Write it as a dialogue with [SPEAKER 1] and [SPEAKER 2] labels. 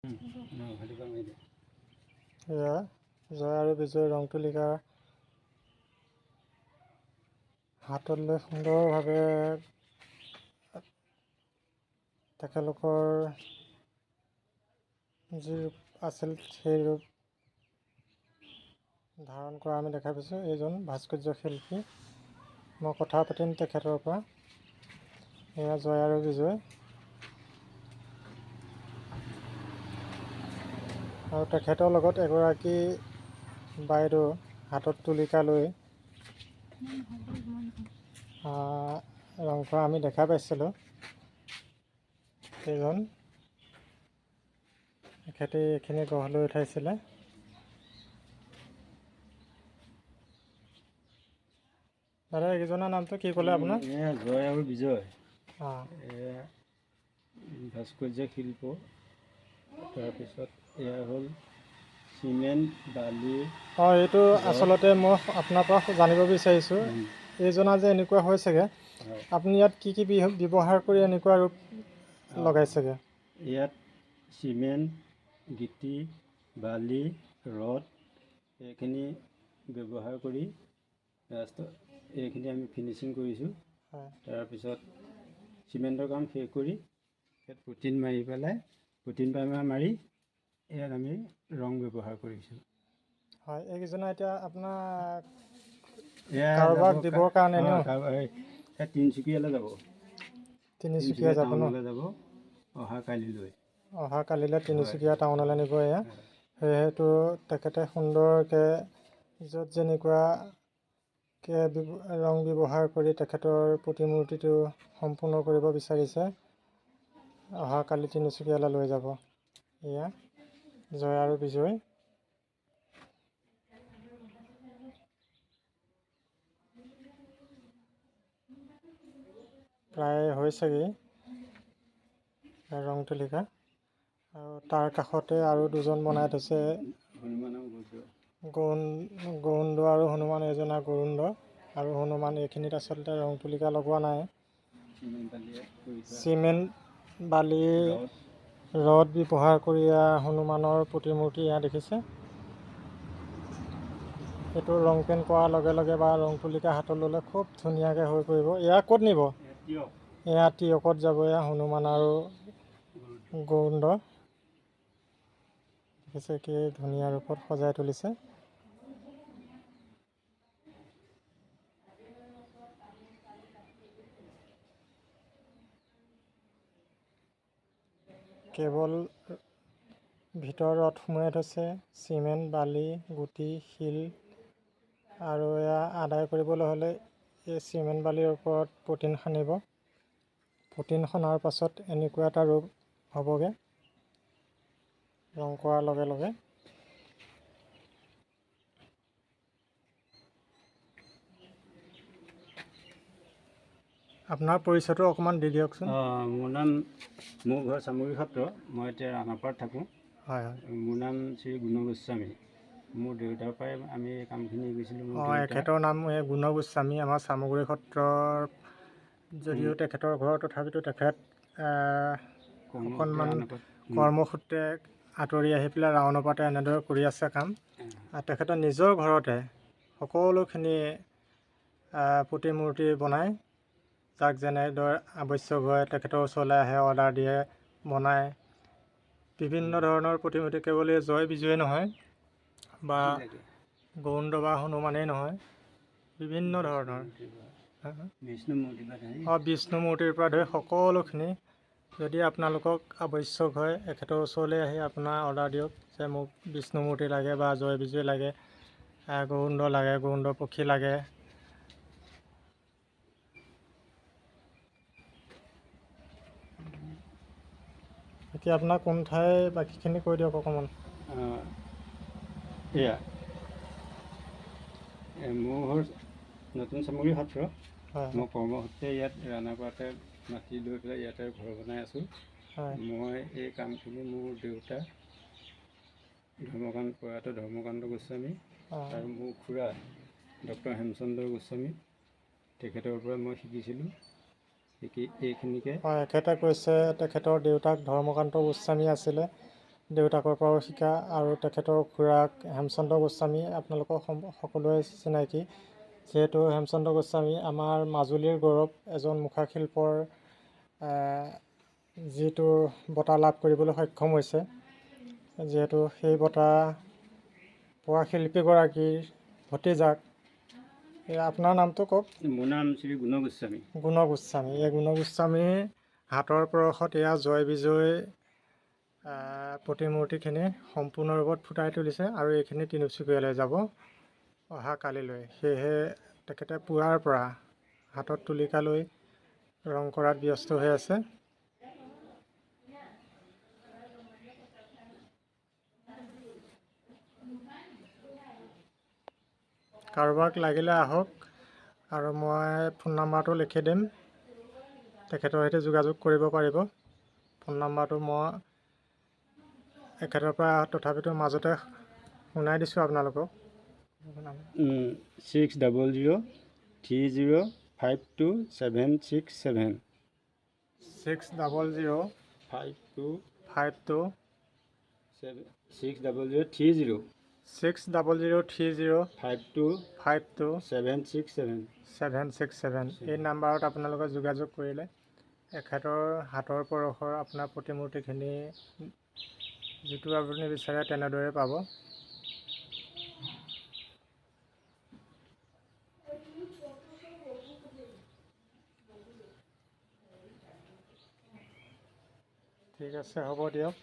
[SPEAKER 1] এয়া জয় আৰু বিজয় ৰং তুলিকা হাতত লৈ সুন্দৰভাৱে তেখেতলোকৰ যি ৰূপ আছিল সেই ৰূপ ধাৰণ কৰা আমি দেখা পাইছোঁ। এইজন ভাস্কৰ্য শিল্পী, মই কথা পাতিম তেখেতৰ পৰা। এয়া জয় আৰু বিজয়, আৰু তেখেতৰ লগত এগৰাকী বাইদেউ হাতত তুলিকা লৈ ৰং কৰা আমি দেখা পাইছিলোঁ। সেইজন তেখেতে এইখিনি গঢ় লৈ উঠাইছিলে। দাদা এইকেইজনৰ নামটো কি ক'লে আপোনাৰ?
[SPEAKER 2] জয় আৰু বিজয়,
[SPEAKER 1] অঁ,
[SPEAKER 2] ভাস্কৰ্য শিল্প। তাৰপিছত এয়া হ'ল চিমেণ্ট, বালি।
[SPEAKER 1] অঁ, এইটো আচলতে মই আপোনাৰ পৰা জানিব বিচাৰিছোঁ, এইজনা যে এনেকুৱা হৈছেগৈ, আপুনি ইয়াত কি কি ব্যৱহাৰ কৰি এনেকুৱা ৰূপ লগাইছেগৈ?
[SPEAKER 2] ইয়াত চিমেণ্ট, গিটি, বালি, ৰদ এইখিনি ব্যৱহাৰ কৰি এইখিনি আমি ফিনিচিং কৰিছোঁ। তাৰপিছত চিমেণ্টৰ কাম শেষ কৰি ইয়াত পুটিন মাৰি পেলাই পুটিন প্ৰাইমাৰ মাৰি ইয়াত আমি ৰং ব্যৱহাৰ কৰিছোঁ।
[SPEAKER 1] হয়, এইকেইজনা এতিয়া আপোনাৰ
[SPEAKER 2] এয়া
[SPEAKER 1] কাৰোবাক দিবৰ কাৰণে ন?
[SPEAKER 2] তিনিচুকীয়ালৈ যাব।
[SPEAKER 1] তিনিচুকীয়া যাব ন?
[SPEAKER 2] টাউনলৈ যাব অহা কালিলৈ।
[SPEAKER 1] অহা কালিলৈ তিনিচুকীয়া টাউনলৈ নিব এয়া। সেয়েহেতু তেখেতে সুন্দৰকৈ য'ত যেনেকুৱাকৈ ৰং ব্যৱহাৰ কৰি তেখেতৰ প্ৰতিমূৰ্তিটো সম্পূৰ্ণ কৰিব বিচাৰিছে, অহাকালি তিনিচুকীয়ালৈ লৈ যাব। এয়া জয় আৰু বিজয়। প্ৰায় হৈছেগৈ ৰং তুলিকা, আৰু তাৰ কাষতে আৰু দুজন বনাই থৈছে, গৰুণ্ড আৰু হনুমান। এজনা গৰুণ্ড আৰু হনুমান। এইখিনিত আচলতে ৰং তুলিকা লগোৱা নাই, চিমেণ্ট, বালি, ৰদ ব্যৱহাৰ কৰি হনুমানৰ প্ৰতিমূৰ্তি এয়া দেখিছে। এইটো ৰং পেইণ্ট কৰাৰ লগে লগে বা ৰং তুলিকা হাতত ল'লে খুব ধুনীয়াকৈ হৈ পৰিব। এয়া ক'ত নিব? এয়া তিয়কত যাব। এয়া হনুমান আৰু গৰুণ্ড দেখিছে কি ধুনীয়া ৰূপত সজাই তুলিছে। কেৱল ভিতৰত সোমোৱাই থৈছে চিমেণ্ট, বালি, গুটি, শিল, আৰু এয়া আদায় কৰিবলৈ হ'লে এই চিমেণ্ট বালিৰ ওপৰত পুটিন সানিব। পুটিন সনাৰ পাছত এনেকুৱা এটা ৰূপ হ'বগৈ ৰং কৰাৰ লগে লগে। আপোনাৰ পৰিচয়টো অকণমান দি দিয়কচোন।
[SPEAKER 2] মোৰ ঘৰ চামগুৰি সত্ৰ। মই এতিয়া ৰাণাপাৰত থাকোঁ।
[SPEAKER 1] হয় হয়।
[SPEAKER 2] মোৰ নাম শ্ৰী গুণ গোস্বামী। মোৰ দেউতাৰ পৰাই আমি এই কামখিনি শিকিছিলোঁ।
[SPEAKER 1] অঁ, এখেতৰ নাম গুণ গোস্বামী। আমাৰ চামগুৰি সত্ৰৰ যদিও তেখেতৰ ঘৰ, তথাপিতো তেখেত অকণমান কৰ্মসূত্ৰে আঁতৰি আহি পেলাই ৰাওণাপাতে এনেদৰে কৰি আছে কাম। তেখেতৰ নিজৰ ঘৰতে সকলোখিনি প্ৰতিমূৰ্তি বনায়। যাক যেনেদৰে আৱশ্যক হয় তেখেতৰ ওচৰলৈ আহে, অৰ্ডাৰ দিয়ে, বনায়। বিভিন্ন ধৰণৰ প্ৰতিমূৰ্তি, কেৱল এই জয় বিজয়ে নহয় বা গৰুণ্ড বা হনুমানেই নহয়, বিভিন্ন ধৰণৰ বিষ্ণু মূৰ্তিৰ পৰা ধৰি সকলোখিনি। যদি আপোনালোকক আৱশ্যক হয় এখেতৰ ওচৰলৈ আহি আপোনাৰ অৰ্ডাৰ দিয়ক যে মোক বিষ্ণু মূৰ্তি লাগে বা জয় বিজয় লাগে, গৰুণ্ড লাগে, গৰুণ্ড পক্ষী লাগে। এতিয়া আপোনাৰ কোন ঠাই বাকীখিনি কৈ দিয়ক অকণমান।
[SPEAKER 2] এয়া মোৰ ঘৰ নতুন চামগুৰি সত্ৰ। মই কৰ্মসূত্ৰে ইয়াত ৰাণাপাৰতে মাটি লৈ পেলাই ইয়াতে ঘৰ বনাই আছোঁ। মই এই কামখিনি মোৰ দেউতা প্ৰয়াত ধৰ্মকান্ত গোস্বামী আৰু মোৰ খুৰা ডক্টৰ হেমচন্দ্ৰ গোস্বামী, তেখেতৰ পৰা মই শিকিছিলোঁ। শিকি এইখিনিকে
[SPEAKER 1] এখেতে কৈছে তেখেতৰ দেউতাক ধৰ্মকান্ত গোস্বামী আছিলে, দেউতাকৰ পৰাও শিকা, আৰু তেখেতৰ খুৰাক হেমচন্দ্ৰ গোস্বামী আপোনালোকৰ সকলোৱে চিনাকি। যিহেতু হেমচন্দ্ৰ গোস্বামী আমাৰ মাজুলীৰ গৌৰৱ, এজন মুখাশিল্পৰ যিটো বঁটা লাভ কৰিবলৈ সক্ষম হৈছে। যিহেতু সেই বঁটা পোৱা শিল্পীগৰাকীৰ ভতিজাক। আপোনাৰ নামটো কওক।
[SPEAKER 2] মোৰ নাম শ্ৰী গুণ গোস্বামী।
[SPEAKER 1] গুণ গোস্বামী। এই গুণ গোস্বামীৰ হাতৰ পৰশত এয়া জয় বিজয় প্ৰতিমূৰ্তিখিনি সম্পূৰ্ণৰূপত ফুটাই তুলিছে, আৰু এইখিনি তিনিচুকীয়ালৈ যাব অহা কালিলৈ। সেয়েহে তেখেতে পুৱাৰ পৰা হাতত তুলিকা লৈ ৰং কৰাত ব্যস্ত হৈ আছে। কাৰোবাক লাগিলে আহক, আৰু মই ফোন নাম্বাৰটো লিখি দিম, তেখেতৰ সৈতে যোগাযোগ কৰিব পাৰিব। ফোন নাম্বাৰটো মই এখেতৰ পৰা তথাপিতো মাজতে শুনাই দিছোঁ আপোনালোকক।
[SPEAKER 2] 60030526767
[SPEAKER 1] 60052
[SPEAKER 2] 60030
[SPEAKER 1] 526767 এই নাম্বাৰত আপোনালোকে যোগাযোগ কৰিলে এখেতৰ হাতৰ পৰশৰ আপোনাৰ প্ৰতিমূৰ্তিখিনি যিটো আপুনি বিচাৰে তেনেদৰে পাব। ঠিক আছে, হ'ব দিয়ক।